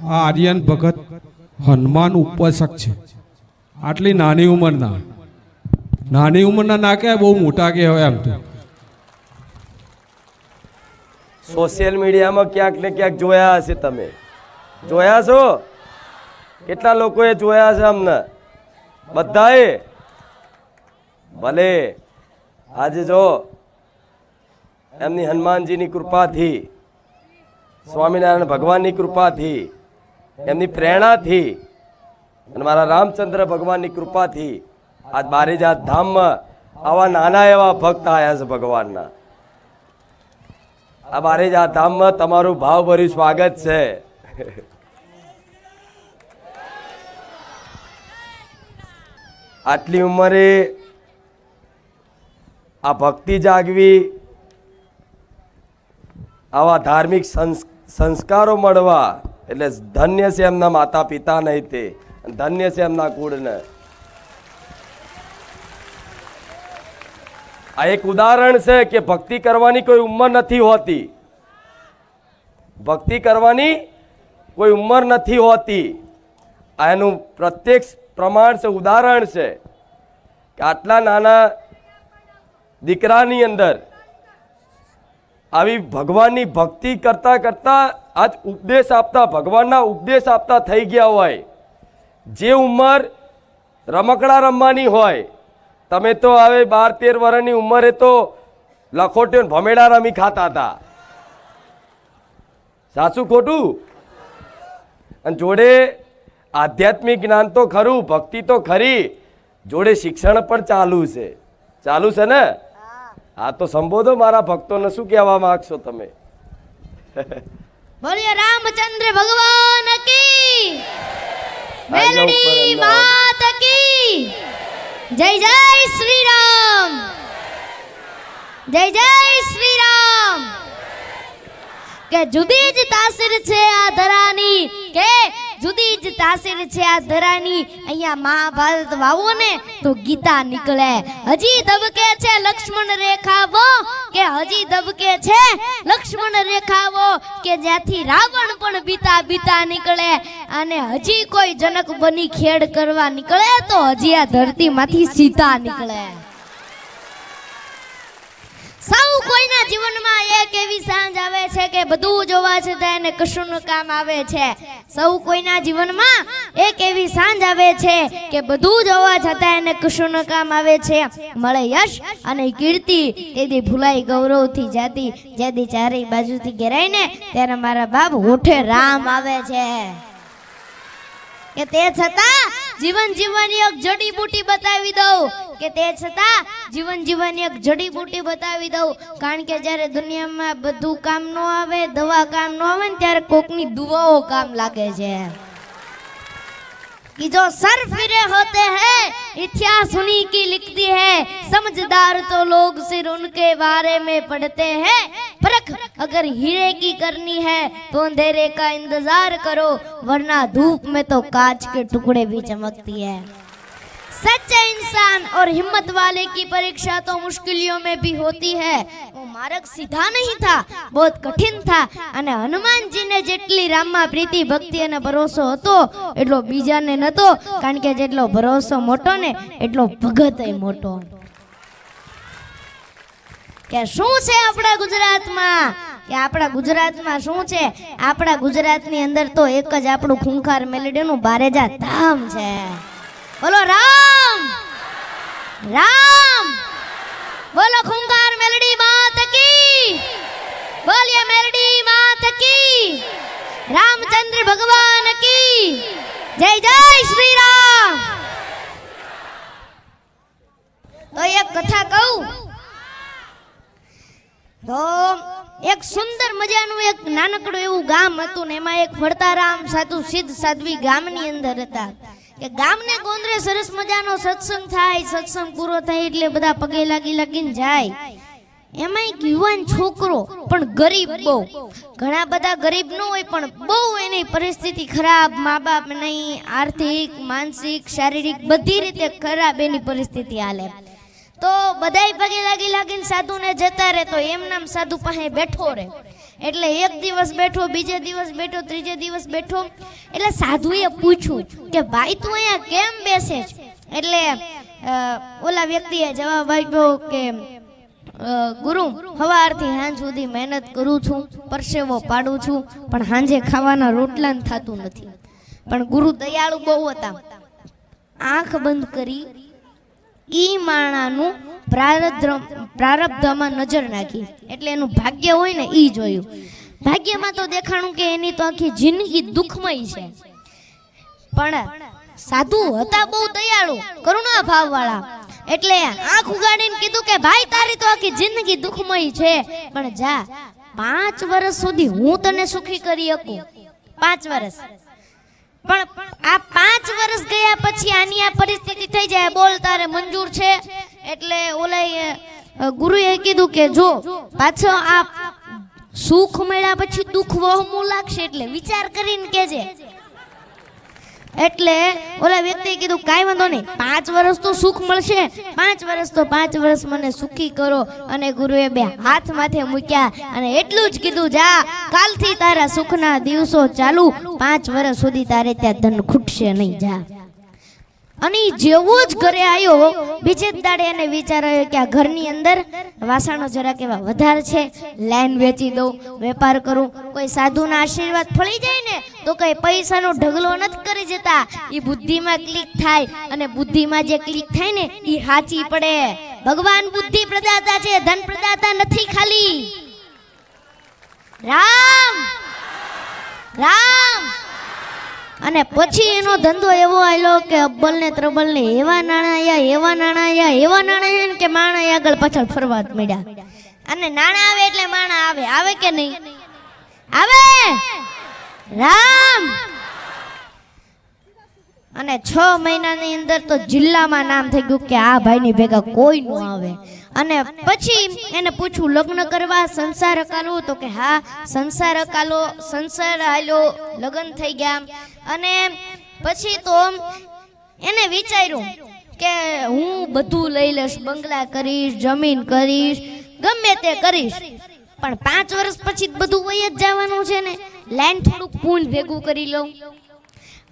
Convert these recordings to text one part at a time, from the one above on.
આ આર્યન ભગત હનુમાન ઉપાસક છે. આટલી નાની ઉંમરના ના કહેવાય, બહુ મોટા કહેવાય. આમ તો સોશિયલ મીડિયામાં ક્યાંક ને ક્યાંક જોયા હશે. તમે જોયા છો? કેટલા લોકોએ જોયા છે? અમને બધાએ. ભલે આજે જો એમની હનુમાનજીની કૃપાથી, સ્વામિનારાયણ ભગવાનની કૃપાથી, એમની પ્રેરણાથી અને મારા રામચંદ્ર ભગવાનની કૃપાથી આજ બારેજાત ધામમાં આવા નાના એવા ભક્ત આવ્યા છે ભગવાનના. આ બારેજાત ધામમાં તમારું ભાવભર્યું સ્વાગત છે. આટલી ઉંમરે આ ભક્તિ જાગવી, આવા ધાર્મિક સંસ્કારો મળવા એટલે ધન્ય છે એમના માતા પિતા નહીં, તે ધન્ય છે એમના કુળને. આ એક ઉદાહરણ છે કે ભક્તિ કરવાની કોઈ ઉંમર નથી હોતી. ભક્તિ કરવાની કોઈ ઉંમર નથી હોતી. આ એનું પ્રત્યક્ષ પ્રમાણ છે, ઉદાહરણ છે કે આટલા નાના દીકરાની અંદર આવી ભગવાનની ભક્તિ કરતા કરતા આજ ઉપદેશ આપતા, ભગવાનના ઉપદેશ આપતા થઈ ગયા હોય. જે ઉંમર રમકડા રમવાની હોય, તમે તો હવે 12-13 વર્ષની ઉંમરે તો લખોટીઓ ભમેડા રમી ખાતા હતા. સાચું ખોટું? અને જોડે આધ્યાત્મિક જ્ઞાન તો ખરું, ભક્તિ તો ખરી, જોડે શિક્ષણ પણ ચાલુ છે. ચાલુ છે ને? હા, તો સંબોધો મારા ભક્તોને. શું કહેવા માંગશો તમે? બોલીએ રામચંદ્ર ભગવાન કી, મેલડી માત કી જય. જય શ્રી રામ, જય જય શ્રી રામ. કે જુદી જ તાસીર છે આ ધરાની, કે જુદી જ તાસીર છે આ ધરાની. અહીંયા મહાભારત વાવો ને તો ગીતા નીકળે. હજી દબકે છે લક્ષ્મણ રેખાવો, કે હજી દબકે છે લક્ષ્મણ રેખાવો, કે જ્યાંથી રાવણ પણ બીતા બીતા નીકળે. અને હજી કોઈ જનક બની ખેડ કરવા નીકળે તો હજી આ ધરતીમાંથી સીતા નીકળે. સૌ કોઈના જીવનમાં એક એવી સાંજ આવે છે કે બધું જોવા છતાં એને કશું કામ આવે છે. સૌ કોઈના જીવનમાં એક એવી સાંજ આવે છે કે બધું જોવા છતાં એને કશું કામ આવે છે. મળે યશ અને કીર્તિ, તેથી ભૂલાઈ ગૌરવથી જાતિ. જેથી ચારેય બાજુથી ઘેરાઈને ત્યારે મારા બાપ હોઠે રામ આવે છે. કે તે છતાં જીવન જીવવાની એક જડીબુટી બતાવી દઉં, કે તે છતાં જીવન જીવવાની એક જડીબુટી બતાવી દઉં. કારણ કે જ્યારે દુનિયામાં બધું કામ ન આવે, દવા કામ ન આવે ને ત્યારે કોકની દુઆઓ કામ લાગે છે. कि जो सर फिरे होते हैं इतिहास उन्हीं की लिखती है, समझदार तो लोग सिर उनके बारे में पढ़ते हैं. परख अगर हीरे की करनी है तो अंधेरे का इंतजार करो, वरना धूप में तो कांच के टुकड़े भी चमकती है. सच्चे इंसान और हिम्मत वाले की परीक्षा तो मुश्किलों में भी होती है. वो मार्ग सीधा नहीं था, बहुत कठिन था. અને હનુમાનજીને જેટલી રામમાં પ્રીતિ, ભક્તિ અને ભરોસો હતો એટલો બીજાને નતો. કારણ કે જેટલો ભરોસો મોટો ને એટલો ભગતય મોટો. કે શું છે આપણા ગુજરાતમાં, કે આપણા ગુજરાતમાં શું છે? આપણા ગુજરાતની અંદર તો એક જ આપણું ખૂંખાર મેલડીનું બારેજાત ધામ છે. બોલો રામ રામ, બોલો ખૂંખાર મેલડી માત કી, બોલીએ મેલડી માત કી, રામચંદ્ર ભગવાન કી જય. જય શ્રી રામ. તો એક કથા કહું તો એક સુંદર મજાનું એક નાનકડું એવું ગામ હતું ને એમાં એક ફરતારામ સાધુ સિદ્ધ સાધ્વી ગામની અંદર હતા. કે ગામને ગોંદરે સરસ મજાનો સત્સંગ થાય. સત્સંગ પૂરો થાય એટલે બધા પગે લાગીને જાય. એમાં એક યુવાન છોકરો, પણ ગરીબ બહુ. ઘણા બધા ગરીબ ન હોય પણ બહુ એની પરિસ્થિતિ ખરાબ, મા બાપ નહીં, આર્થિક, માનસિક, શારીરિક બધી રીતે ખરાબ એની પરિસ્થિતિ હાલે. તો બધાય પગે લાગીને સાધુને જતા રહે તો એમ નામ સાધુ પાસે બેઠો રહે. એટલે એક દિવસ બેઠો, બીજે દિવસ બેઠો, ત્રીજે દિવસ બેઠો. એટલે સાધુએ પૂછ્યું કે ભાઈ તું અહીંયા કેમ બેસે છે? એટલે ઓલા વ્યક્તિએ જવાબ આપ્યો કે ગુરુ, સવારથી સાંજ સુધી મહેનત કરું છું, પરસેવો પાડું છું, પણ સાંજે ખાવાના રોટલા થતું નથી. પણ ગુરુ દયાળુ બહુ હતા. આંખ બંધ કરી ઈ માણાનું પ્રારબ્ધમાં નજર નાખી, એટલે એનું ભાગ્ય હોય ને ઈ જોયું. ભાગ્યમાં તો દેખાણું કે એની તો આખી જિંદગી દુઃખમય છે. પણ સાધુ હતા બહુ દયાળુ, કરુણા ભાવવાળા. એટલે આંખ ઉગાડીને કીધું કે ભાઈ તારી તો આખી જિંદગી દુઃખમય છે, પણ જા 5 વર્ષ સુધી હું તને સુખી કરી શકું. 5 વર્ષ. પણ આ 5 વર્ષ ગયા પછી આની આ પરિસ્થિતિ થઈ જાય, બોલ તારે મંજૂર છે? એટલે ઓલા ગુરુએ કીધું કે જો પાછો આ સુખ મળ્યા પછી દુઃખ વહમું લાગશે, એટલે વિચાર કરીને કેજે. એટલે ઓલા વ્યક્તિએ કીધું કાંઈ વાંધો નહીં, 5 વર્ષ તો સુખ મળશે, 5 વર્ષ તો 5 વર્ષ મને સુખી કરો. અને ગુરુએ 2 હાથ માથે મૂક્યા અને એટલું જ કીધું, જા કાલથી તારા સુખના દિવસો ચાલુ, 5 વર્ષ સુધી તારે ત્યાં ધન ખૂટશે નહીં, જા. અને જેવો જ ઘરે આવ્યો, બીજે જ દાડે એને વિચાર આવ્યો કે આ ઘરની અંદર વાસણો જરા કેવા વધારે છે, લાઈન વેચી દઉં, વેપાર કરું. કોઈ સાધુના આશીર્વાદ ફળી જાય ને તો કઈ પૈસાનો ઢગલો નથી કરી જતા, એ બુદ્ધિમાં ક્લિક થાય. અને બુદ્ધિમાં જે ક્લિક થાય ને એ સાચી પડે. ભગવાન બુદ્ધિ પ્રદાતા છે, ધન પ્રદાતા નથી. ખાલી રામ રામ. અને પછી એનો ધંધો એવો આવેલો કે અબ્બલ ને ત્રબલ ને એવા નાણાં આયા, એવા નાણાં આયા, એવા નાણાં આયા કે માણા આગળ પાછળ ફરવા જ મળ્યા. અને નાણાં આવે એટલે માણા આવે. આવે કે નહીં આવે? રામ. અને 6 મહિનાની અંદર તો જિલ્લામાં નામ થઈ ગયું કે આ ભાઈની ભેગા કોઈ ન આવે. અને પછી એને પૂછ્યું લગ્ન કરવા, સંસાર અકાલો? તો કે હા સંસાર અકાલો, સંસાર હાલ્યો, લગ્ન થઈ ગયા. અને પછી તો એને વિચાર્યું કે હું બધું લઈ લઈશ, બંગલા કરીશ, જમીન કરીશ, ગમે તે કરીશ, પણ 5 વર્ષ પછી બધું વહી જ જવાનું છે ને, લાઈન થોડુંક પૂન ભેગું કરી લઉં.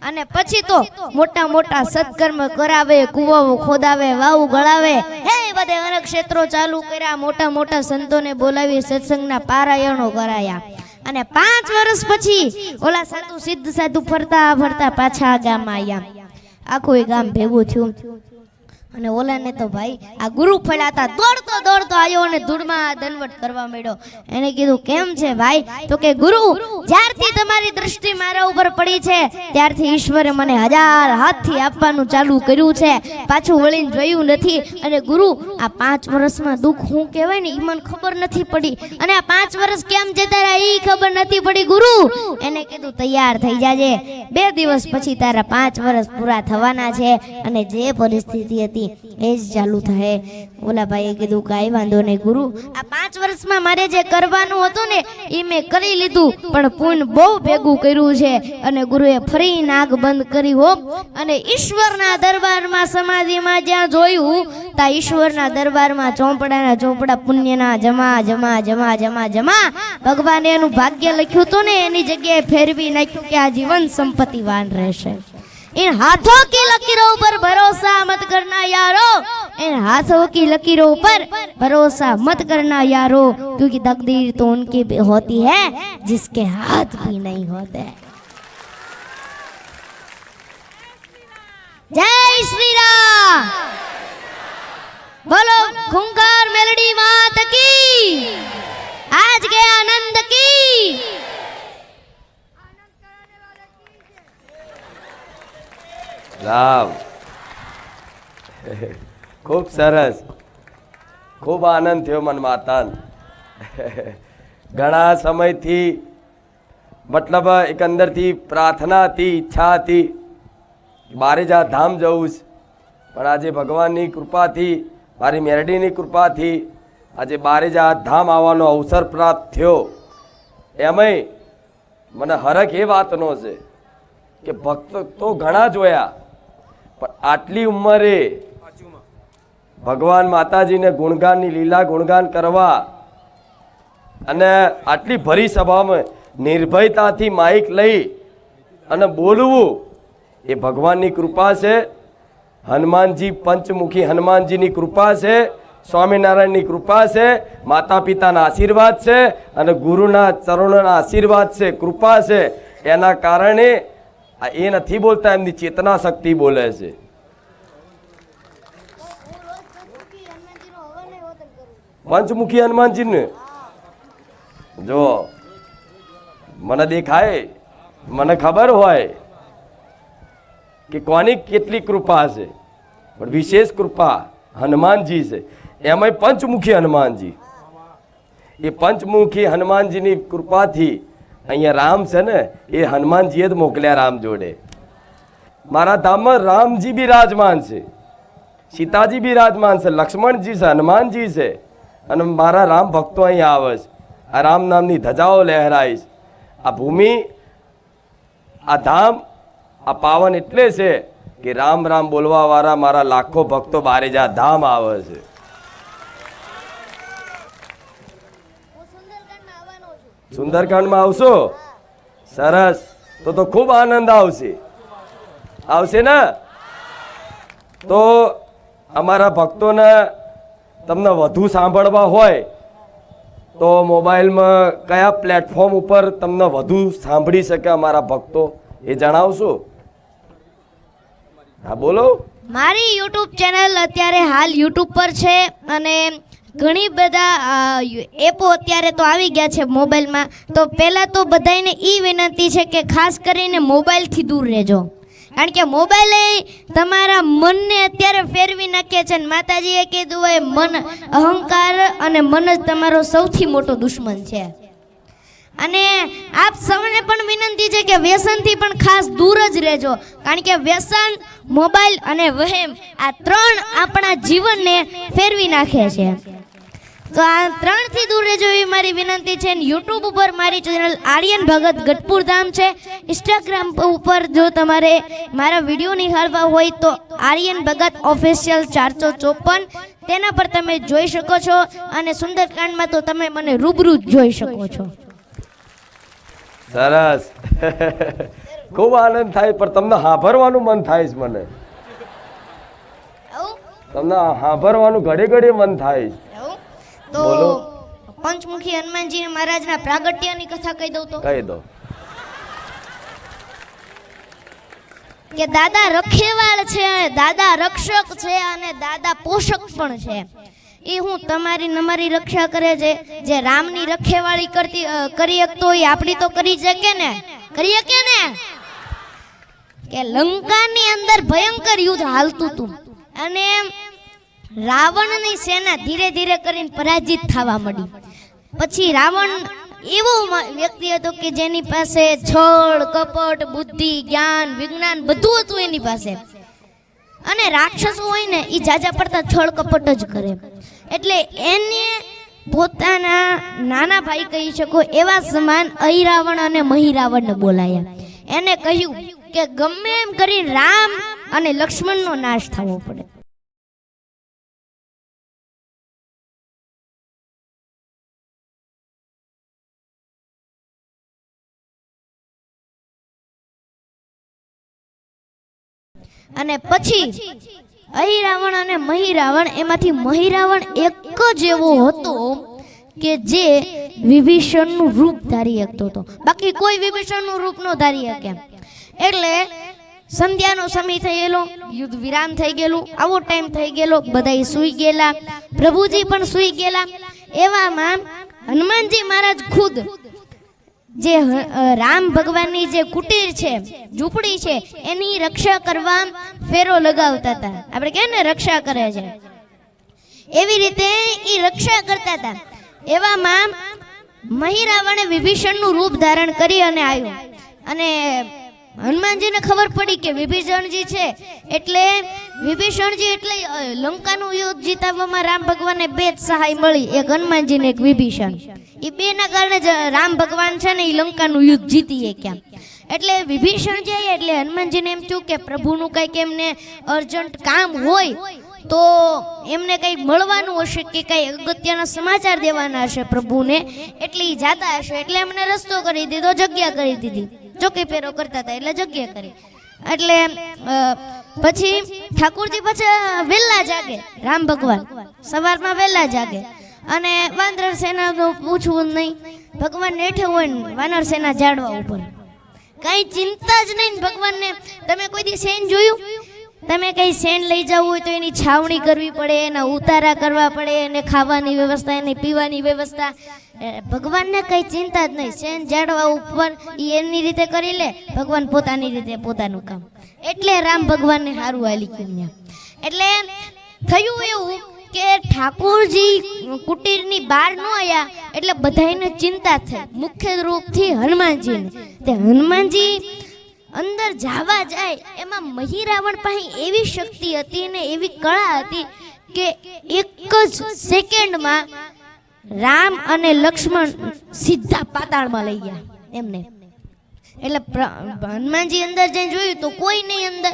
અને પછી તો મોટા મોટા સત્કર્મ કરાવે, કુવાઓ ખોદાવે, વાવ ગળાવે, હે બધે અનેક ક્ષેત્રો ચાલુ કર્યા, મોટા મોટા સંતોને બોલાવી સત્સંગના પારાયણો કરાયા. અને 5 વર્ષ પછી ઓલા સાધુ સિદ્ધ સાધુ ફરતા ફરતા પાછા આ ગામમાં આવ્યા. આખું ગામ ભેગું થયું. અને ઓલાને તો ભાઈ આ ગુરુ ફળાતા દોડતો દોડતો આવ્યો અને ધૂળમાં દંડવટ કરવા માંડ્યો. એને કીધું કેમ છે ભાઈ? તો કે ગુરુ, જ્યારથી તમારી દૃષ્ટિ મારા ઉપર પડી છે ત્યારથી ઈશ્વરે મને 1000 હાથથી આપવાનું ચાલુ કર્યું છે, પાછું વળીને જોયું નથી. અને ગુરુ, આ 5 વર્ષમાં દુઃખ શું કહેવાય ને એ મને ખબર નથી પડી, અને આ 5 વર્ષ કેમ જતા રહ્યા એ ખબર નથી પડી. ગુરુ એને કીધું તૈયાર થઈ જાજે, 2 દિવસ પછી તારા 5 વર્ષ પૂરા થવાના છે, અને જે પરિસ્થિતિ હતી એ જ ચાલુ થાય. ઓલા ભાઈએ કીધું કાંઈ વાંધો નહીં ગુરુ, આ 5 વર્ષમાં મારે જે કરવાનું હતું ને એ મેં કરી લીધું, પણ પુણ્ય બહુ ભેગું કર્યું છે. અને ગુરુએ ફરી નાક બંધ કરી હો, અને ઈશ્વરના દરબારમાં સમાધિમાં જ્યાં જોયું ત્યાં ઈશ્વરના દરબારમાં ચોપડાના ચોપડા પુણ્યના જમા જમા જમા જમા જમા. ભગવાને એનું ભાગ્ય લખ્યું હતું ને એની જગ્યાએ ફેરવી નાખ્યું કે આ જીવન સંપત્તિવાન રહેશે. इन हाथों की लकीरों पर भरोसा मत करना यारो, इन हाथों की लकीरों पर भरोसा मत करना यारो, क्योंकि तकदीर तो उनकी भी होती है जिसके हाथ भी नहीं होते. जय श्री राम. बोलो खूंखार मेलडी मात की, आज के आनंद की. રામ. ખૂબ સરસ, ખૂબ આનંદ થયો મન માતાન. ઘણા સમયથી મતલબ એક અંદરથી પ્રાર્થના હતી, ઈચ્છા હતી બારેજા ધામ જવું છે, પણ આજે ભગવાનની કૃપાથી, મારી મેરડીની કૃપાથી આજે બારેજા ધામ આવવાનો અવસર પ્રાપ્ત થયો. એમાંય મને હરખ એ વાતનો છે કે ભક્ત તો ઘણા જોયા, પણ આટલી ઉંમરે ભગવાન માતાજીને ગુણગાનની લીલા ગુણગાન કરવા અને આટલી ભરી સભામાં નિર્ભયતાથી માઇક લઈ અને બોલવું એ ભગવાનની કૃપા છે. હનુમાનજી પંચમુખી હનુમાનજીની કૃપા છે, સ્વામિનારાયણની કૃપા છે, માતા પિતાના આશીર્વાદ છે અને ગુરુના ચરણોના આશીર્વાદ છે, કૃપા છે. એના કારણે એ નથી બોલતા, એમની ચેતના શક્તિ બોલે છે. પંચમુખી હનુમાનજીને જો મને દેખાય, મને ખબર હોય કે કોની કેટલી કૃપા છે, પણ વિશેષ કૃપા હનુમાનજી છે. એમાંય પંચમુખી હનુમાનજી, એ પંચમુખી હનુમાનજીની કૃપાથી અહીંયા રામ છે ને એ હનુમાનજીએ જ મોકલ્યા રામ જોડે. મારા ધામમાં રામજી બિરાજમાન છે, સીતાજી બિરાજમાન છે, લક્ષ્મણજી છે, હનુમાનજી છે અને મારા રામ ભક્તો અહીં આવે છે. આ રામ નામની ધજાઓ લહેરાય છે. આ ભૂમિ, આ ધામ, આ પાવન એટલે છે કે રામ રામ બોલવા વાળા મારા લાખો ભક્તો બારે જા ધામ આવે છે. સુંદરકાંડમાં આવશો? સરસ, તો ખૂબ આનંદ આવશે. આવશે ને? તો અમારા ભક્તોને તમને વધુ સાંભળવા હોય તો મોબાઈલમાં કયા પ્લેટફોર્મ ઉપર તમને વધુ સાંભળી શકે અમારા ભક્તો એ જણાવશો? હા બોલો. મારી યુટ્યુબ ચેનલ અત્યારે હાલ યુટ્યુબ પર છે અને ઘણી બધા એપો અત્યારે તો આવી ગયા છે મોબાઈલમાં. તો પહેલાં તો બધાને એ વિનંતી છે કે ખાસ કરીને મોબાઈલથી દૂર રહેજો, કારણ કે મોબાઈલ એ તમારા મનને અત્યારે ફેરવી નાખે છે. માતાજીએ કીધું હોય મન, અહંકાર અને મન જ તમારો સૌથી મોટો દુશ્મન છે. અને આપ સૌને પણ વિનંતી છે કે વ્યસનથી પણ ખાસ દૂર જ રહેજો, કારણ કે વ્યસન, મોબાઈલ અને વહેમ આ ત્રણ આપણા જીવનને ફેરવી નાખે છે. તો આ ત્રણથી દૂર રહેજો એવી મારી વિનંતી છે. યુટ્યુબ ઉપર મારી ચેનલ આર્યન ભગત ગઢપુર ધામ છે. ઇન્સ્ટાગ્રામ ઉપર જો તમારે મારા વિડીયો નિહાળવા હોય તો આર્યન ભગત ઓફિશિયલ 454 તેના પર તમે જોઈ શકો છો. અને સુંદરકાંડમાં તો તમે મને રૂબરૂ જ જોઈ શકો છો. સરસ, ખૂબ આનંદ થાય, પણ તમને સાંભળવાનું મન થાય છે. મને તમને સાંભળવાનું ઘડે ઘડે મન થાય છે. તો પંચમુખી હનુમાનજી મહારાજના પ્રાગટ્યની કથા કહી દઉં તો કહી દો કે દાદા રખેવાળ છે, દાદા રક્ષક છે અને દાદા પોષક પણ છે. એ હું તમારી નમારી રક્ષા કરે છે. જે રામની રખેવાળી કરી શકતો હોય આપણી તો કરી શકે ને, કરી શકે ને. કે લંકાની અંદર ભયંકર યુદ્ધ હાલતું હતું અને રાવણની સેના ધીરે ધીરે કરીને પરાજિત થવા માંડી. પછી રાવણ એવો વ્યક્તિ હતો કે જેની પાસે છળ, કપટ, બુદ્ધિ, જ્ઞાન, વિજ્ઞાન બધું હતું એની પાસે. અને રાક્ષસો હોય ને એ જાજા પડતા છળ કપટ જ કરે. એટલે એને પોતાના નાના ભાઈ કહી શકો એવા સમાન અહિરાવણ અને મહિરાવણને બોલાયા. એને કહ્યું કે ગમે એમ કરી રામ અને લક્ષ્મણનો નાશ થવો પડે. અને પછી અહિરાવણ અને મહિરાવણ, એમાંથી મહિરાવણ એક જ એવો હતો કે જે વિભીષણનું રૂપ ધારી શકતો હતો, બાકી કોઈ વિભીષણનું રૂપ ન ધારી શકે. એટલે સંધ્યાનો સમય થઈ ગયેલો, યુદ્ધ વિરામ થઈ ગયેલું, આવો ટાઈમ થઈ ગયેલો, બધાય સૂઈ ગયેલા, પ્રભુજી પણ સૂઈ ગયેલા. એવામાં હનુમાનજી મહારાજ ખુદ જે રામ ભગવાનની જે કુટીર છે, ઝૂંપડી છે, એની રક્ષા કરવા ફેરો લગાવતા હતા. આપણે કહે ને રક્ષા કરે છે, એવી રીતે એ રક્ષા કરતા હતા. એવામાં મહિરાવણે વિભીષણનું રૂપ ધારણ કરી અને આવ્યો. અને હનુમાનજીને ખબર પડી કે વિભીષણજી છે, એટલે વિભીષણજી એટલે લંકાનું યુદ્ધ જીતાવવામાં રામ ભગવાનને બે જ સહાય મળી, એક હનુમાનજી ને એક વિભીષણ. એ બેના કારણે જ રામ ભગવાન છે ને એ લંકાનું યુદ્ધ જીતી ગયા. એટલે વિભીષણ જાય એટલે હનુમાનજીને એમ થયું કે પ્રભુનું કંઈક એમને અર્જન્ટ કામ હોય તો એમને કંઈ મળવાનું હશે કે કંઈ અગત્યના સમાચાર દેવાના હશે પ્રભુને, એટલે એ જાતા હશે. એટલે એમને રસ્તો કરી દીધો, જગ્યા કરી દીધી. ચોકી ફેરો કરતા હતા એટલે જગ્યા કરી. એટલે પછી ઠાકોરજી પાછા વહેલા જાગે. રામ ભગવાન સવારમાં વહેલા જાગે અને વાનર સેનાનું પૂછવું નહીં. ભગવાન નેઠે હોય ને વાનર સેના ઝાડવા ઉપર, કઈ ચિંતા જ નહીં ભગવાનને. તમે કોઈ દી સેન જોયું? તમે કઈ સેન લઈ જવું હોય તો એની છાવણી કરવી પડે, એના ઉતારા કરવા પડે, એને ખાવાની વ્યવસ્થા, એને પીવાની વ્યવસ્થા. ભગવાનને કઈ ચિંતા જ નહીં. સેન ઝાડવા ઉપર એ એમની રીતે કરી લે, ભગવાન પોતાની રીતે પોતાનું કામ. એટલે રામ ભગવાનને સારું હાલી ગયું. એટલે થયું એવું કે ઠાકોરજી કુટીરની બહાર ન આવ્યા એટલે બધાને ચિંતા થઈ, મુખ્ય રૂપથી હનુમાનજીને. તે હનુમાનજી અંદર જવા જાય એમાં મહીરાવણ પાસે એવી શક્તિ હતી ને એવી કળા હતી કે એક જ સેકન્ડમાં રામ અને લક્ષ્મણ સીધા પાતાળમાં લઈ ગયા એમને. એટલે હનુમાનજી અંદર જઈને જોયું તો કોઈ નહીં અંદર.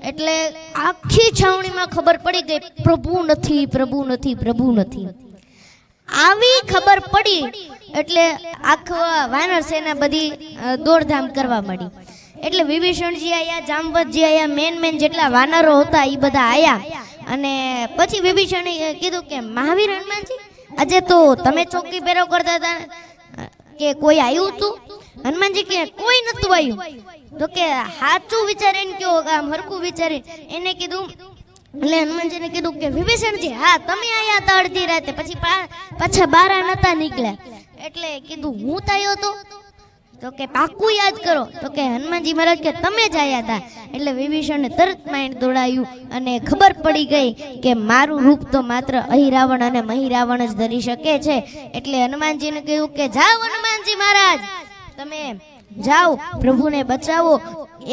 એટલે આખી છાવણીમાં ખબર પડી ગઈ પ્રભુ નથી, પ્રભુ નથી, પ્રભુ નથી. આવી ખબર પડી એટલે આખા વાનર સેના બધી દોડધામ કરવા માંડી. એટલે વિભીષણજી આયા, જામવંતજી આયા, મેન જેટલા વાનરો હતા એ બધા આયા. અને પછી વિભીષણે કીધું કે મહાવીર હનુમાનજી, આજે તો તમે ચોકી પહેરો કરતા હતા કે કોઈ આવ્યું હતું? હનુમાનજી કે કોઈ નતું આવ્યું. તો કે સાચું વિચારીને કયો, આમ હરકું વિચારી. એને કીધું, એટલે હનુમાનજીને કીધું કે વિભીષણજી હા તમે આયા હતા અડધી રાતે, પછી પાછા બારા નતા નીકળ્યા. એટલે કીધું હું તાયો તો? તો કે પાકું યાદ કરો. તો કે હનુમાનજી મહારાજ કે તમે જ આયા હતા. એટલે વિભીષણને તરત માઇન્ડ દોડાયું અને ખબર પડી ગઈ કે મારું રૂપ તો માત્ર અહિરાવણ અને મહિરાવણ જ ધરી શકે છે. એટલે હનુમાનજીને કહ્યું કે જાઓ હનુમાનજી મહારાજ, તમે જાઓ, પ્રભુને બચાવો.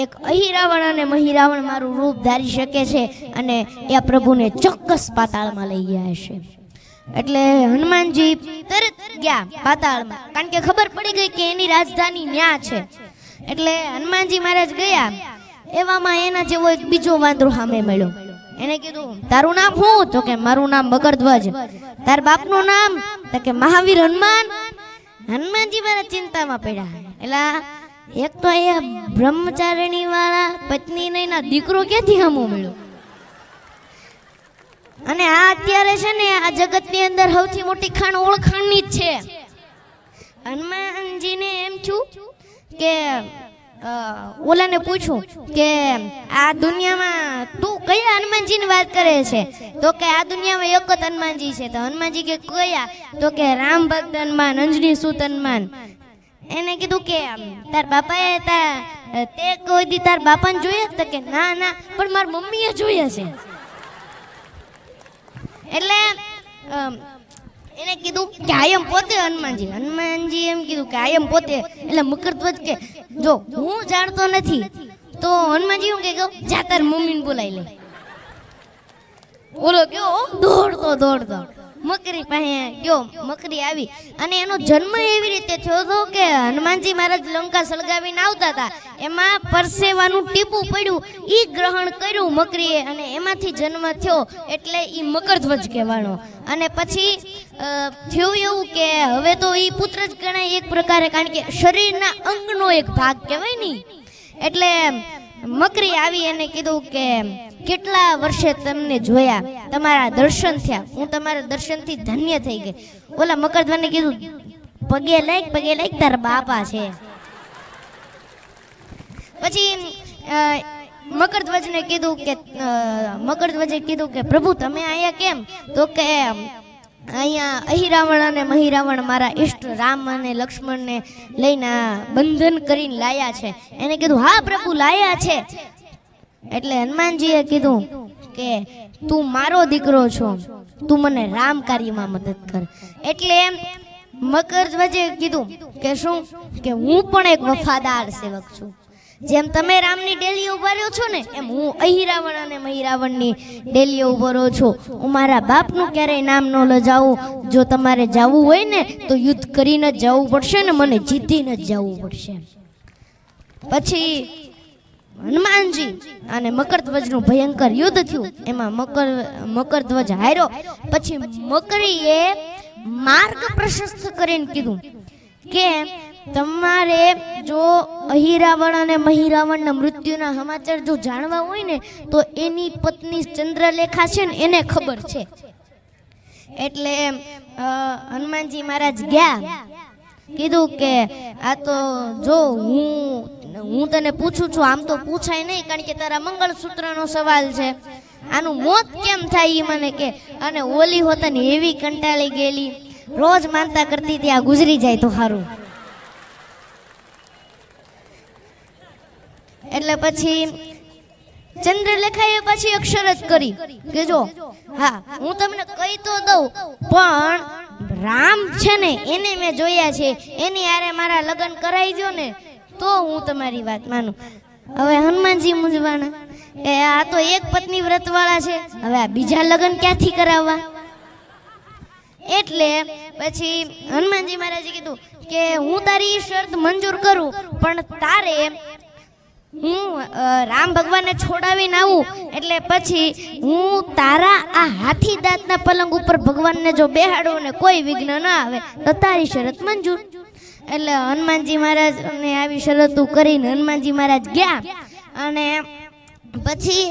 એક અહિરાવણ અને મહિરાવણ મારું રૂપ ધારી શકે છે અને એ પ્રભુને ચોક્કસ પાતાળમાં લઈ ગયા હશે. એટલે હનુમાનજી તરત ગયા પાતાળમાં, કારણ કે ખબર પડી ગઈ કે એની રાજધાની ન્યા છે. એટલે હનુમાનજી મહારાજ ગયા, એવામાં એના જેવો એક બીજો વાંદરો સામે મળ્યો. એને કીધું તારું નામ શું? તો કે મારું નામ મકરધ્વજ. તાર બાપનું નામ? તો કે મહાવીર હનુમાન. હનુમાનજી મારા ચિંતામાં પડ્યા. એટલે એક તો અહીંયા બ્રહ્મચારિણી વાળા પત્ની નહીં ના દીકરો ક્યાંથી સામો મળ્યો? અને આ અત્યારે છે ને આ જગતની અંદર સૌથી મોટી ખાણ ઓળખાણની જ છે. હનુમાનજીને એમ છું કે ઓલાને પૂછું કે આ દુનિયામાં તું કયા હનુમાનજીની વાત કરે છે? તો કે આ દુનિયામાં એક જ હનુમાનજી છે. તો હનુમાનજી કે કયા? તો કે રામ ભક્ત હનુમાન, અંજની સુત હનુમાન. એને કીધું કે તાર બાપાએ તે કોઈ દી તાર બાપાને જોયા? તો કે ના ના, પણ મારી મમ્મીએ જોયા છે. એટલે એને કીધું કે આયમ પોતે હનુમાનજી એમ કીધું કે આયમ પોતે. એટલે મકરધ્વજ કે જો હું જાણતો નથી. તો હનુમાનજી શું કે જા તાર મમ્મીને બોલાવી લે. ઓલો ગયો દોડતો મકરી પાસે ગયો. મકરી આવી અને એનો જન્મ એવી રીતે થયો હતો કે હનુમાનજી મહારાજ લંકા સળગાવીને આવતા હતા, એમાં પરસેવાનું ટીપું પડ્યું, એ ગ્રહણ કર્યું મકરીએ અને એમાંથી જન્મ થયો. એટલે એ મકરધ્વજ કહેવાનો. અને પછી થયું એવું કે હવે તો એ પુત્ર જ ગણાય એક પ્રકારે, કારણ કે શરીરના અંગનો એક ભાગ કહેવાય ને. એટલે મકરી આવી એને કીધું કે કેટલા વર્ષે તમને જોયા, તમારા દર્શન થયા, હું તમારા દર્શનથી ધન્ય થઈ ગઈ. ઓલા મકરધ્વજને કીધું પગે લાગ તારા બાપા છે. પછી મકરધ્વજે કીધું કે પ્રભુ તમે અહીંયા કેમ? તો કે અહીંયા અહિરાવણ અને મહિરાવણ મારા ઈષ્ટ રામ અને લક્ષ્મણને લઈને બંધન કરીને લાયા છે. એને કીધું હા પ્રભુ લાયા છે. એટલે હનુમાનજીએ કીધું કે તું મારો દીકરો છો, તું મને રામ કાર્યમાં મદદ કર. એટલે મકરધ્વજે કીધું કે શું કે હું પણ એક વફાદાર સેવક છું. જેમ તમે રામની ડેલીએ ઉભા રહ્યો છો ને, એમ હું અહિરાવણ અને મહિરાવણની ડેલીએ ઉભો રહ્યો છું. હું મારા બાપનું ક્યારેય નામ ન લજાવું. જો તમારે જવું હોય ને તો યુદ્ધ કરીને જ જવું પડશે ને મને જીતીને જ જવું પડશે. પછી હનુમાનજી અને મકરધ્વજનું ભયંકર યુદ્ધ થયું. એમાં મકરધ્વજ હાર્યો. પછી મકરીએ માર્ગ પ્રશસ્ત કરીને કીધું કે તમારે જો અહિરાવણ અને મહિરાવણના મૃત્યુના સમાચાર જો જાણવા હોય ને તો એની પત્ની ચંદ્રલેખા છે ને એને ખબર છે. એટલે હનુમાનજી મહારાજ ગયા, કીધું કે આ તો જો હું તને પૂછું છું, આમ તો પૂછાય નહીં કારણ કે તારા મંગળસૂત્રનો સવાલ છે, આનું મોત કેમ થાય ઈ મને કે. અને ઓલી હોતાની એવી કંટાળી ગયેલી, રોજ માનતા કરતી ત્યાં ગુજરી જાય તો સારું. એટલે પછી ચંદ્રલેખાએ પાછી એક શરત કરી કે જો હા હું તમને કહી તો દઉં પણ રામ છે ને એને મેં જોયા છે, એની હારે મારા લગ્ન કરાવી દો ને તો હું તમારી વાત માનું. હવે હનુમાનજી મૂંઝવાના, એ આ તો એક પત્ની વ્રતવાળા છે, હવે આ બીજા લગ્ન ક્યાંથી કરાવવા. એટલે પછી હનુમાનજી મહારાજે કીધું કે હું તારી શરત મંજૂર કરું પણ તારે હું રામ ભગવાનને છોડાવીને આવું એટલે પછી હું તારા આ હાથી દાંતના પલંગ ઉપર ભગવાનને જો બેહાડું ને કોઈ વિઘ્ન ન આવે તો તારી શરત મંજૂર. એટલે હનુમાનજી મહારાજને આવી શરતો કરીને હનુમાનજી મહારાજ ગયા અને પછી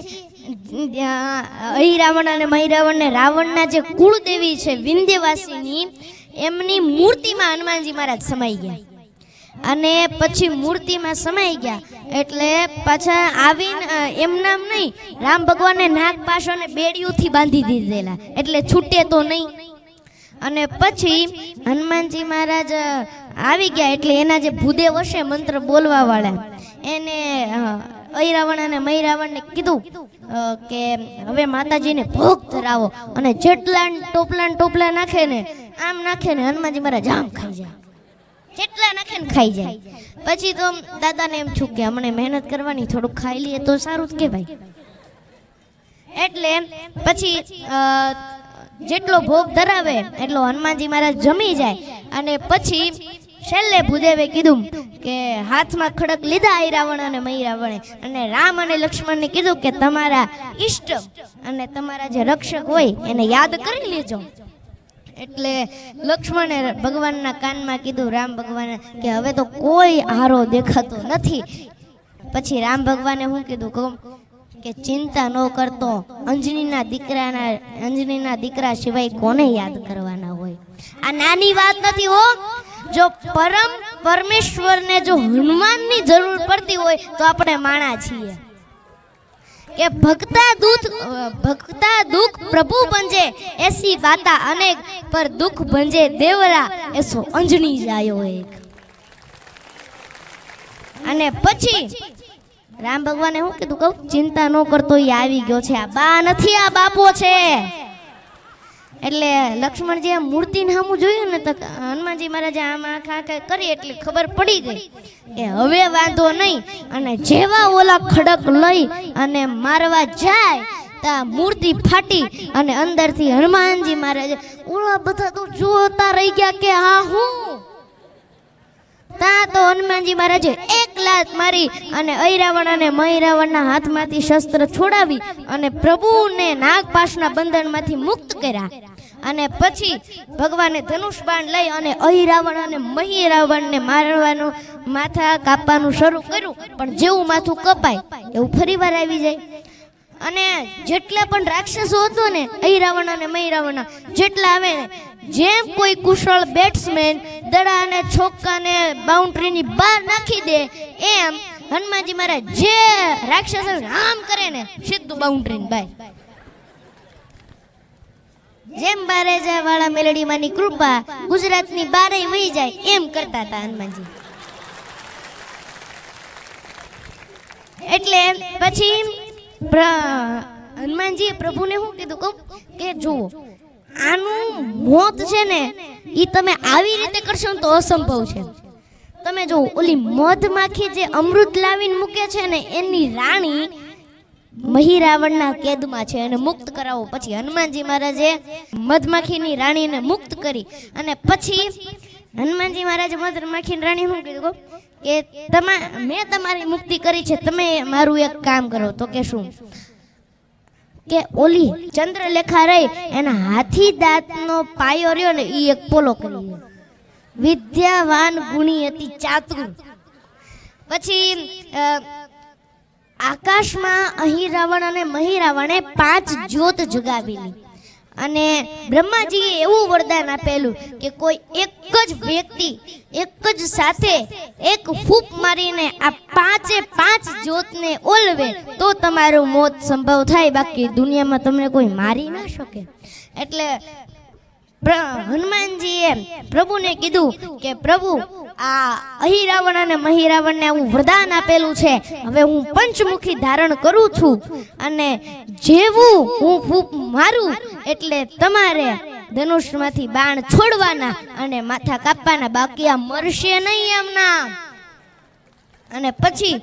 અહિરાવણ અને મહિરાવણને રાવણના જે કુળદેવી છે વિંધ્યવાસીની એમની મૂર્તિમાં હનુમાનજી મહારાજ સમાઈ ગયા. અને પછી મૂર્તિમાં સમાઈ ગયા એટલે પાછા આવીને એમ નામ નહીં, રામ ભગવાનને નાગ પાશોને બેડીઓથી બાંધી દીધેલા એટલે છૂટે તો નહીં. અને પછી હનુમાનજી મહારાજ આવી ગયા એટલે એના જે ભૂદેવ હશે મંત્ર બોલવા વાળા એને અહિરાવણ અને મહિરાવણને કીધું કે હવે માતાજીને ભોગ ધરાવો અને જેટલા ટોપલા નાખે ને આમ નાખે ને હનુમાનજી મહારાજ આમ ખાઈ જાય, જેટલા નાખે ને ખાઈ જાય. પછી તો દાદાને એમ છું કે હમણે મહેનત કરવાની, થોડુંક ખાઈ લઈએ તો સારું જ કે ભાઈ. એટલે પછી જેટલો ભોગ ધરાવે એટલો હનુમાનજી મહારાજ જમી જાય. અને પછી છેલ્લે ભૂદેવે કીધું કે હાથમાં ખડક લીધા અહિરાવણ અને મહિરાવણે અને રામ અને લક્ષ્મણને કીધું કે તમારા ઈષ્ટ અને તમારા જે રક્ષક હોય એને યાદ કરી લેજો. એટલે લક્ષ્મણે ભગવાનના કાનમાં કીધું રામ ભગવાને કે હવે તો કોઈ હારો દેખાતો નથી. પછી રામ ભગવાને શું કીધું કે ચિંતા ન કરતો, અંજનીના દીકરા સિવાય કોને યાદ કરવાના હોય. આ નાની વાત નથી હો. જો પરમેશ્વરને જો હનુમાનની જરૂર પડતી હોય તો આપણે માણા છીએ કે ભક્તા દુઃખ પ્રભુ બંજે એસી બાતા અનેક પર દુઃખ બંજે દેવરા એસો અંજની જાયો એક. અને પછી રામ ભગવાને શું કીધું કહું ચિંતા ન કરતો એ આવી ગયો છે, આ બા નથી આ બાપો છે. એટલે લક્ષ્મણજીએ મૂર્તિને સામું જોયું ને તો હનુમાનજી મહારાજે આમ આંખ કરી એટલે ખબર પડી ગઈ કે હવે વાંધો નહીં. અને જેવા ઓલા ખડક લઈ અને મારવા જાય તા મૂર્તિ ફાટી અને અંદરથી હનુમાનજી મહારાજે ઓલા બધા તો જોતા રહી ગયા કે હા હું તા તો હનુમાનજી મહારાજે એક લાત મારી અને અહિરાવણ અને મહિરાવણના હાથમાંથી શસ્ત્ર છોડાવી અને પ્રભુને નાગપાશના બંધનમાંથી મુક્ત કર્યા. અને પછી ભગવાને ધનુષ બાણ લઈ અને અહિરાવણ અને મહિરાવણને મારવાનું, માથા કાપવાનું શરૂ કર્યું. પણ જેવું માથું કપાય એવું ફરીવાર આવી જાય. અને જેટલા પણ રાક્ષસો હતો ને અહિરાવણ અને મહિરાવણના જેટલા આવે ને જેમ કોઈ કુશળ બેટ્સમેન દડા અને છોક્કાને બાઉન્ડ્રીની બહાર નાખી દે એમ હનુમાનજી મહારાજ જે રાક્ષસો આમ કરે ને સીધું બાઉન્ડ્રીની બહાર. જેમ બારેજા વાળા મેલડીમાંની કૃપા ગુજરાતની બારે વહી જાય એમ કરતા હતા હનુમાનજી. એટલે પછી હનુમાનજીએ પ્રભુને શું કીધું કહું કે જુઓ આનું મોત છે ને એ તમે આવી રીતે કરશો ને તો અસંભવ છે. તમે જો ઓલી મધમાખી જે અમૃત લાવીને મૂકે છે ને એની રાણી મહિરાવણના કેદમાં છે અને મુક્ત કરાવો. પછી હનુમાનજી મહારાજે મધમાખીની રાણીને મુક્ત કરી અને પછી હનુમાનજી મહારાજે મધમાખીની રાણી શું કીધું કે મેં તમારી મુક્તિ કરી છે, તમે મારું એક કામ કરો. તો કે શું? કે ઓલી ચંદ્રલેખા રહી એના હાથી દાંતનો પાયો રહ્યો ને એ એક પોલો કરી. વિદ્યાવાન ગુણી હતી ચાતુર. પછી આકાશમાં અહિરાવણ અને મહિરાવણે 5 જ્યોત જગાવેલી અને બ્રહ્માજીએ એવું વરદાન આપેલું કે કોઈ એક જ વ્યક્તિ એક જ સાથે એક ફૂંક મારીને આ 5 જ્યોતને ઓલવે તો તમારું મોત સંભવ થાય, બાકી દુનિયામાં તમને કોઈ મારી ના શકે. એટલે હનુમાનજીએ પ્રભુને કીધું કે પ્રભુ આ અહિરાવણ અને મહિરાવણને આવું વરદાન આપેલું છે, હવે હું પંચમુખી ધારણ કરું છું અને જેવું હું ફૂંક મારું એટલે તમારે ધનુષમાંથી બાણ છોડવાના અને માથા કાપવાના, બાકી આ મરશે નહીં એમના. અને પછી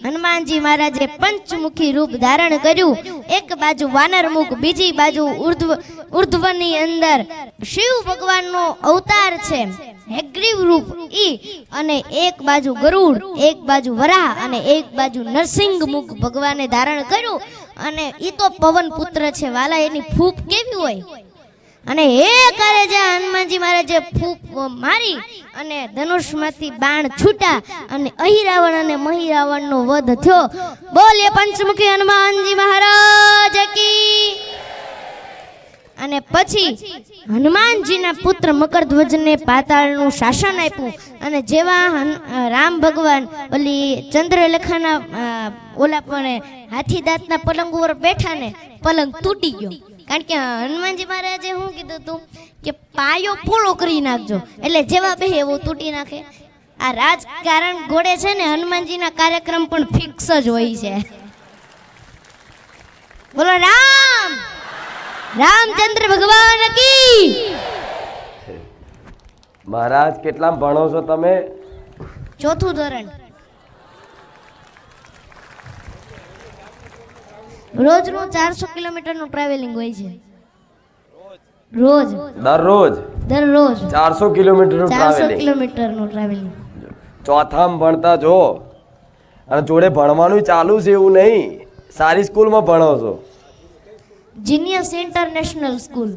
હનુમાનજી મહારાજે પંચમુખી રૂપ ધારણ કર્યું. એક બાજુ વાનર મુખ, બીજી બાજુ ઉર્ધ્વની અંદર શિવ ભગવાનનો અવતાર છે હેગ્રીવ રૂપ ઈ, અને એક બાજુ ગરુડ, એક બાજુ વરાહ અને એક બાજુ નરસિંહ મુખ ભગવાને ધારણ કર્યું. અને ઈ તો પવન પુત્ર છે વાલા, એની ફૂંક કેવી હોય. અને એ કરે જે હનુમાનજી મહારાજે ફૂંક મારી અને ધનુષમાંથી બાણ છૂટા અને અહિરાવણ અને મહિરાવણનો વધ થયો. બોલીએ પંચમુખી હનુમાનજી મહારાજ કી. અને પછી હનુમાનજીના પુત્ર મકરધ્વજને પાતાળનું શાસન આપ્યું અને જેવા રામ ભગવાન ઓલી ચંદ્રલેખાના ઓલા પણ હાથી દાંતના પલંગ ઉપર બેઠા ને પલંગ તૂટી ગયો. કારણ કે હનુમાનજી મહારાજે શું કીધું હતું કે પાયો પોળો કરી નાખજો, એટલે જેવા બે એવું તૂટી નાખે. આ રાજકારણ ઘોડે છે ને હનુમાનજીના કાર્યક્રમ પણ ફિક્સ જ હોય છે. બોલો રામચંદ્ર ભગવાન કી. મહારાજ કેટલા ભણો છો તમે? 4થું ધોરણ. રોજ 400 કિલોમીટરનું ટ્રાવેલિંગ હોય છે. દરરોજ 400 કિલોમીટરનું 400 કિલોમીટરનું ટ્રાવેલિંગ. ચોથામાં ભણતા જો અને જોડે ભણવાનું ચાલુ છે એવું નહીં, સારી સ્કૂલમાં ભણો છો. Genius international school.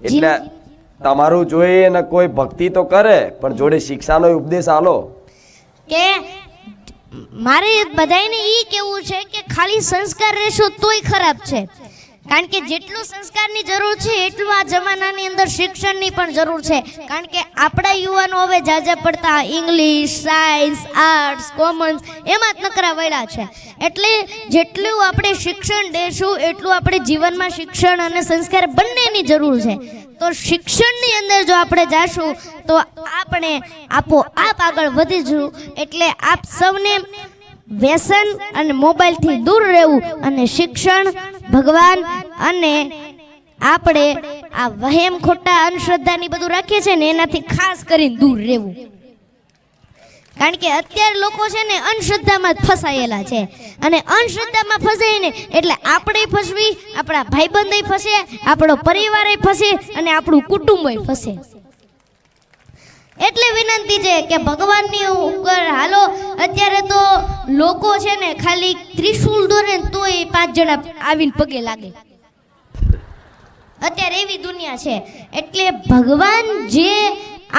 એટલે તમારું જોઈએ ને કોઈ ભક્તિ તો કરે પણ જોડે શિક્ષાનો ઉપદેશ આલો. કે મારે બધાને ઈ કેવું છે કે ખાલી સંસ્કાર રહેશો તોય ખરાબ છે. કારણ કે જેટલું સંસ્કારની જરૂર છે એટલું આ જમાનાની અંદર શિક્ષણની પણ જરૂર છે. કારણ કે આપણા યુવાનો હવે જાજા પડતા ઇંગ્લિશ, સાયન્સ, આર્ટ્સ, કોમર્સ એમાં જ નકરા વળ્યા છે. એટલે જેટલું આપણે શિક્ષણ દેશું એટલું આપણે જીવનમાં શિક્ષણ અને સંસ્કાર બંનેની જરૂર છે. તો શિક્ષણની અંદર જો આપણે જાશું તો આપણે આપોઆપ આગળ વધીશું. એટલે આપ સૌને વ્યસન અને મોબાઈલથી દૂર રહેવું અને શિક્ષણ, ભગવાન અને આપણે આ વહેમ ખોટા અંધશ્રદ્ધાની બધું રાખીએ છીએ ને એનાથી ખાસ કરીને દૂર રહેવું. કારણ કે અત્યારે લોકો છે ને અંધશ્રદ્ધામાં જ ફસાયેલા છે અને અંધશ્રદ્ધામાં ફસાય ને એટલે આપણે ફસવી, આપણા ભાઈબંધય ફસે, આપણો પરિવારય ફસે અને આપણું કુટુંબય ફસે. એટલે વિનંતી છે કે ભગવાનની ઉપર હાલો. અત્યારે તો લોકો છે ને ખાલી ત્રિશુલ દોરે ને તોય 5 જણા આવીને પગે લાગે. અત્યારે એવી દુનિયા છે. એટલે ભગવાન જે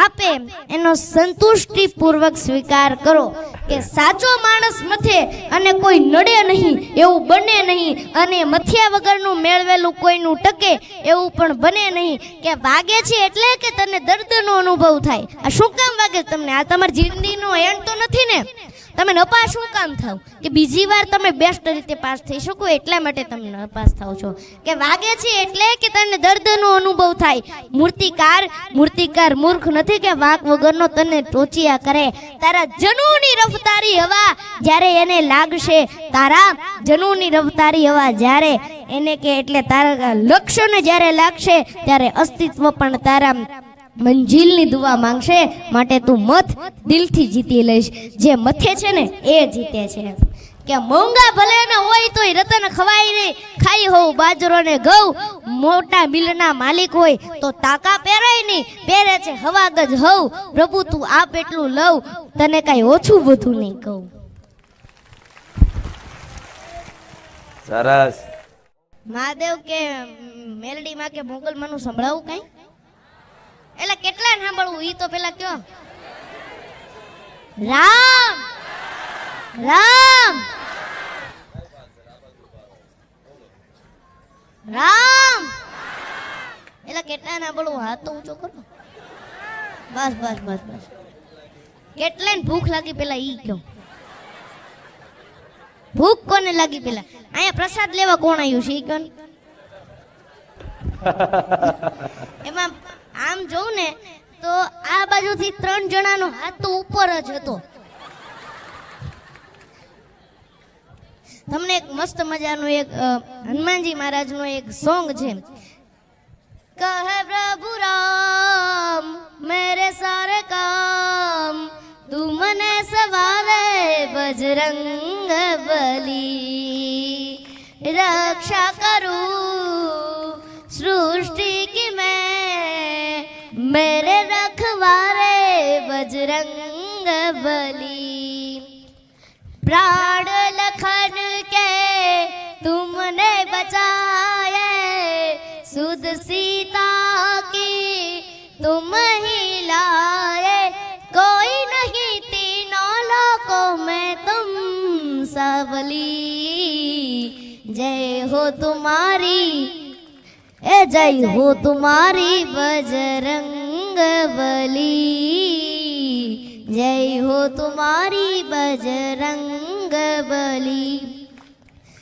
આપે એનો સંતુષ્ટિપૂર્વક સ્વીકાર કરો. કે સાચો માણસ મથે અને કોઈ નડે નહીં એવું બને નહીં, અને મથ્યા વગરનું મેળવેલું કોઈનું ટકે એવું પણ બને નહીં. કે વાગે છે એટલે કે તને દર્દનો અનુભવ થાય. આ શું કામ વાગે તમને? આ તમારી જિંદગીનો એન્ડ તો નથી ને? તમે નપાસ શું કામ થાવ? કે બીજી વાર તમે બેસ્ટ રીતે પાસ થઈ શકો એટલા માટે તમે નપાસ થાવ છો. કે વાગે છે એટલે કે તને દર્દનો અનુભવ થાય. મૂર્તિકાર મૂર્ખ નથી કે વાક વગરનો તને ટોચિયા કરે. તારા જનૂની રફતારી હવા જ્યારે એને લાગશે, તારા જનૂની રફતારી હવા જ્યારે એને કે એટલે તારા લક્ષ્યને જ્યારે લાગશે ત્યારે અસ્તિત્વ પણ તારા મંજિલની દુઆ માંગશે. માટે તું મત દિલથી જીતી લઈશ. જે મથે છે ને એ જીતે છે. કે મોંઘા ભલે ન હોય તોય રતન ખવાય નહીં, ખાઈ હોઉં બાજરો ને ઘઉં, મોટા બિલના માલિક હોય તો તાકા પહેરાય નહીં, પહેરે છે હવા ગજ હવ. પ્રભુ તું આપ એટલું લવ, તને કાંઈ ઓછું બધું નહીં કહું. સરસ. મહાદેવ કે મેલડીમાં કે મોગલમાંનું સંભળાવું કઈ? એટલે કેટલા સાંભળવું ઈ તો પેલા કયો. રામ રામ રામ. એટલે કેટલા ના બોલવું, હાથ તો ઊંચો કરો. બસ બસ બસ બસ. કેટલાને ભૂખ લાગી પેલા ઈ કયો. ભૂખ કોને લાગી પેલા? અહીંયા પ્રસાદ લેવા કોણ આવ્યું છે ઈ કયો ને? એમાં આમ જોઉં ને તો આ બાજુથી 3 જણાનો હાથ તો ઉપર જ હતો. તમને એક મસ્ત મજાનું એક હનુમાનજી મહારાજનું એક સોંગ છે. કહે પ્રભુ રામ મેરે સારે કામ, તું મને સવારે બજરંગ બલી, રક્ષા કરું सृष्टि की मैं, मेरे रखवारे बजरंग बली. प्राण लखन के तुमने बचाए, सुध सीता की तुम ही लाए, कोई नहीं तीनों लोकों में तुम सबली. जय हो तुम्हारी, ए जय हो तुम्हारी बजरंग बली, जय हो तुम्हारी बजरंग बली.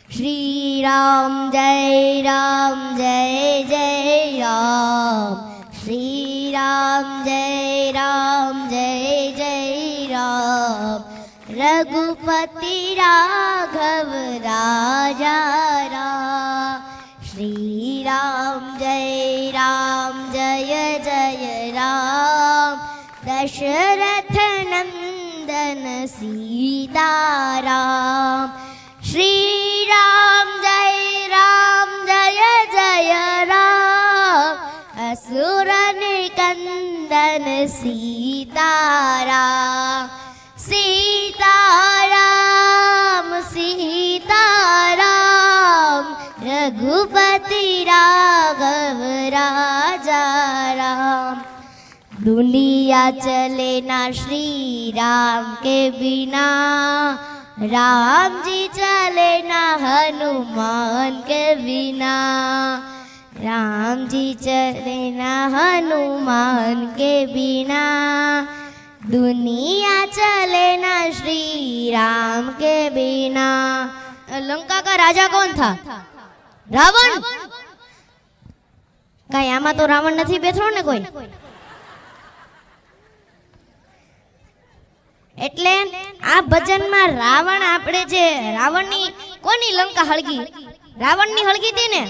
श्री राम जय राम जय जय राम, श्री राम जय जय राम, रघुपति राघव राजा राम. श्री राम जय जय राम, दशरथ नंदन सीताराम. श्री राम जय जय राम, असुर निकंदन सीताराम. सीताराम सीताराम, रघुपति राघव राजा राम. दुनिया चले ना श्री राम के बिना, राम जी चले ना हनुमान के बिना, राम जी चले ना हनुमान के बिना, दुनिया चले ना श्री राम के बिना. लंका का राजा कौन था? रावण. કઈ આમાં તો રાવણ નથી બેઠો ને કોઈ. એટલે આ ભજનમાં રાવણ આપણે જે રાવણની કોની લંકા હળગી? રાવણની હળગી હતી ને.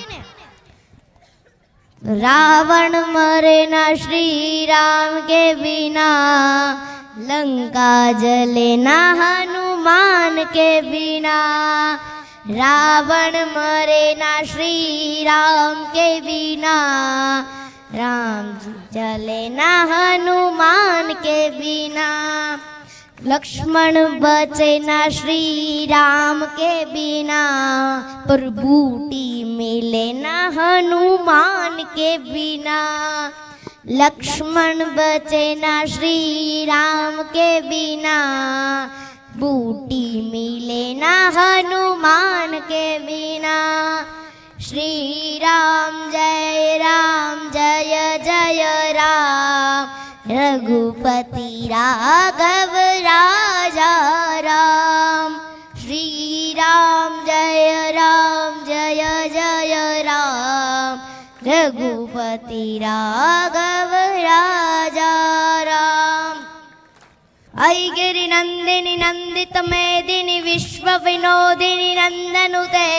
રાવણ મરે ના શ્રી રામ કે बिना, लंका जले ना हनुमान के बिना. रावण मरे ना श्री राम के बिना, राम जले ना हनुमान के बिना. लक्ष्मण बचे ना श्री राम के बिना, पर बूटी मिले ना हनुमान के बिना. लक्ष्मण बचे ना श्री राम के बिना, बूटी मिले ना हनुमान के बिना. श्री राम जय जय राम, रघुपति राघव राजा राम. श्री राम जय जय राम, रघुपति राघव राजा राम. ऐ गिरि नंदिनी नंदित मेदिनी, विश्व विनोदिनी नंदनुते,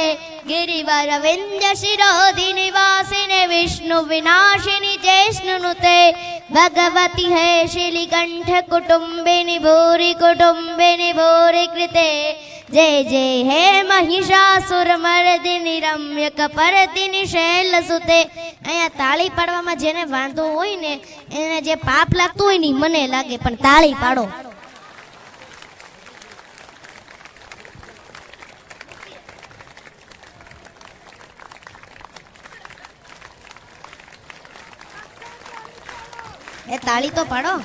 गिरिवर विंध्य शिरोधिनी वासिने, विष्णु विनाशिनी जैष्णुनुते. भगवती है शिलिकंठ कुटुंबिनी, भूरि कुटुंबिनी भूरि कृते, जय जय हे महिषासुर मर्दिनी रम्य कपर्दिनी शैल सुते। અહીંયા તાળી પાડવામાં જેને વાંધો હોય ને એને જે પાપ લાગતું હોય ને ઈ મને લાગે, પણ તાળી પાડો. એ તાળી તો પાડો.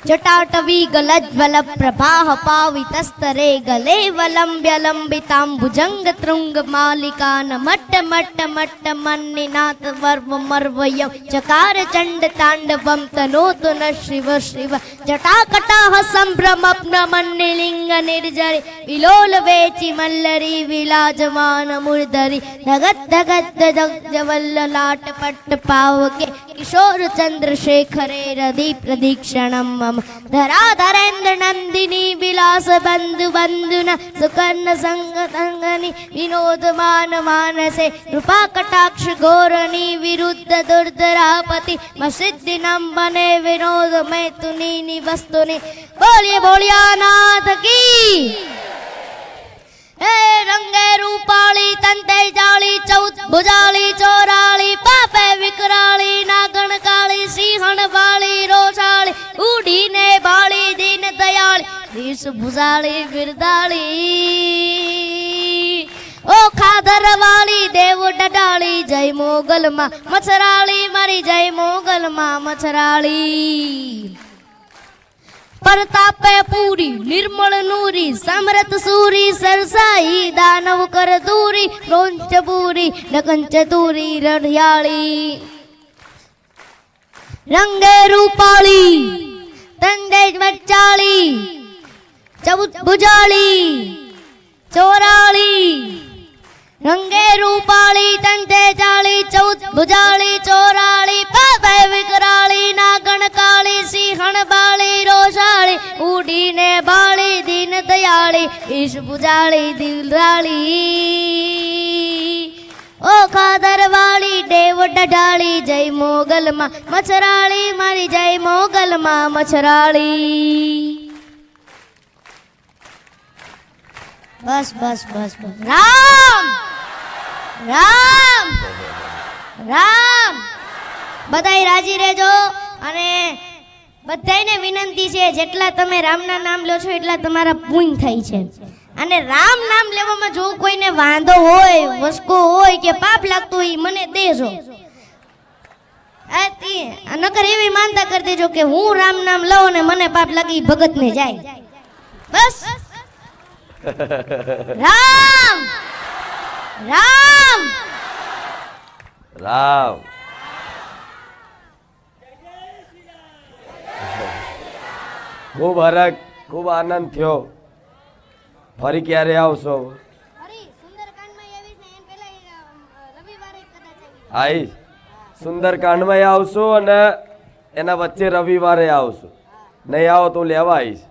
जटाटवी गलज्वल प्रभाह पावितस्तरे गले वलंब्य लंबितां भुजंग त्रुंग मालिका नमट्ट मट्ट मट्ट मन्निनाथ वर्व मर्वयं चकार चंड तांडवं तनोतु न शिव शिव जटाकटाह संभ्रमप्न मन्निलिंग निर्जरि विलोल वेचि मल्लरी विलाजमान मुर्धरि धगत धगत जगजवल्ल लाट पट्ट पावके किशोर चंद्रशेखरे रदि प्रदीक्षणं मम धराधरेन्द्र नंदिनी विलास बंधु बंधुन सुकर्ण संग संगनि विनोद मान मानसे कृपा कटाक्ष घोरणी विरुद्ध दुर्धरापति मसिद्धि नंबने विनोद मैथुनी वस्तुनि बोलिए बोलिया नाथ की। हे रंगे रूपाली तंते जाली चौथ भुजाली चोराली पापे विकराली नागण काली सिंहण वाली रोषाली उड़ी ने बाली दीन दयाली वीस भुजाली बिरदाली ओ खादर वाली देव डडाली जय मोगल मां मछराली मारी जय मोगल मां मछराली परतापे पूरी निर्मल नूरी समरथ सूरी सरसाई दानव कर दूरी रोंच पूरी नकन चतुरी रढ़ियाली रंगे रूपाली तंदे मच्चाली चौथ भुजाली चोराली रंगे रूपाली तंते जाली चौथ भुजाली चोराली पापे विकराली नागण काली सिंहण बाली रोषाली उड़ी ने बाली दीन दयाली ईश भुजाली दिलराली ओ खादर वाली देव डडाली जय मोगल मां मछराली मारी जय मोगल मां मछराली। बस बस बस बस राम राम રામ. બધાય રાજી રહેજો અને બધાયને વિનંતી છે જેટલા તમે રામના નામ લો છો એટલા તમારા પુણ્ય થાય છે. અને રામ નામ લેવામાં જો કોઈને વાંધો હોય વસકો હોય કે પાપ લાગતું હોય મને દેજો. નકર એવી માનતા કરી દેજો કે હું રામ નામ લઉં ને મને પાપ લાગી ભગતને જાય. બસ રામ રામ રામ. ખૂબ હરખ ખૂબ આનંદ થયો. ફરી ક્યારે આવશો? આવીશ. સુંદરકાંડમાં આવશો અને એના વચ્ચે રવિવારે આવશો. નહીં આવો તો લેવા આવીશ.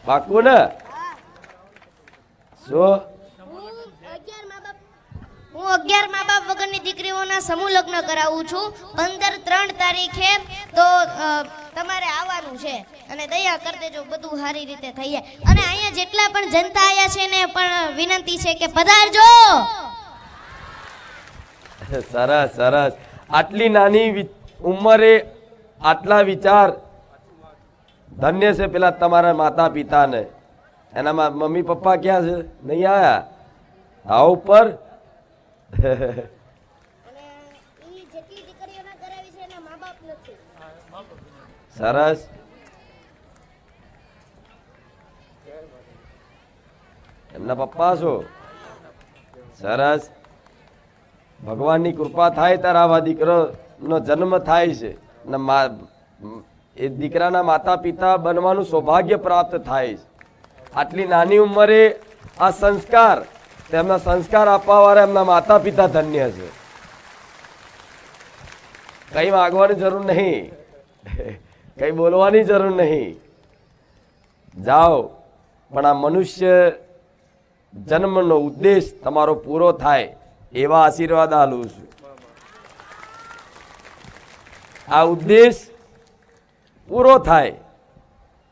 પાક્કું ને? શું? હું 11 મા બાપ વગરની દીકરીઓના સમૂહ લગ્ન કરાવું છું 15-3 તારીખે. તો તમારે આવવાનું છે અને દયા કરી દેજો, બધું સારી રીતે થઈ જાય. અને અહીંયા જેટલા પણ જનતા આયા છે ને પણ વિનંતી છે કે પધારજો. સરસ સરસ. આટલી નાની ઉંમરે આટલા વિચાર ધન્ય છે. પેલા તમારા માતા પિતાને. એના મમ્મી પપ્પા ક્યાં છે? નહીં આયા? આવો ઉપર. સરસ. એમના પપ્પા છો? સરસ. ભગવાનની કૃપા થાય ત્યારે આવા દીકરાનો જન્મ થાય છે અને એ દીકરાના માતા પિતા બનવાનું સૌભાગ્ય પ્રાપ્ત થાય છે. આટલી નાની ઉંમરે આ સંસ્કાર, તેમના સંસ્કાર આપવાવાળા એમના માતા પિતા ધન્ય છે. કઈ માગવાની જરૂર નહીં, કઈ બોલવાની જરૂર નહીં. જાઓ પણ આ મનુષ્ય જન્મનો ઉદ્દેશ તમારો પૂરો થાય એવા આશીર્વાદ આલું છું. આ ઉદ્દેશ પૂરો થાય,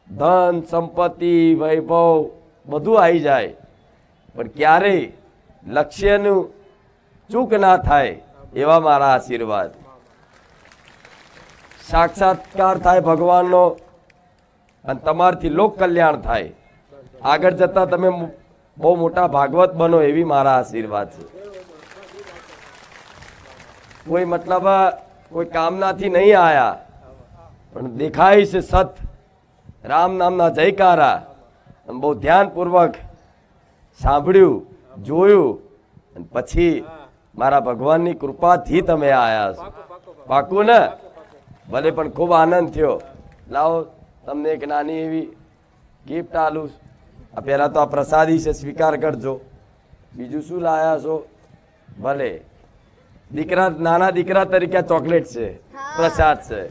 ધન સંપત્તિ વૈભવ બધું આવી જાય, પણ ક્યારેય લક્ષ્યનું ચૂક ના થાય એવા મારા આશીર્વાદ. સાક્ષાત્કાર થાય ભગવાનનો અને તમારથી લોક કલ્યાણ થાય, આગળ જતા તમે બહુ મોટા ભાગવત બનો એવી મારા આશીર્વાદ છે. કોઈ મતલબ કોઈ કામનાથી નહીં આયા, પણ દેખાય છે સત રામ નામના જયકારા, અને બહુ ધ્યાનપૂર્વક સાંભળ્યું જોયું, અને પછી મારા ભગવાનની કૃપાથી તમે આયા છો. પાકું ને? ભલે પણ ખૂબ આનંદ થયો. લાવો તમને એક નાની એવી ગિફ્ટ આલું. આ પહેલાં તો આ પ્રસાદી છે, સ્વીકાર કરજો. બીજું શું લાયા છો? ભલે દીકરા, નાના દીકરા તરીકે આ ચોકલેટ છે, પ્રસાદ છે.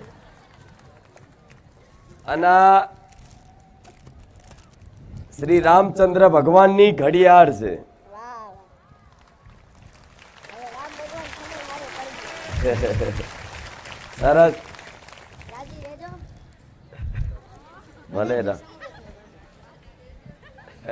અને આ શ્રી રામચંદ્ર ભગવાનની ઘડિયાળ છે. સરસ. ભલે ના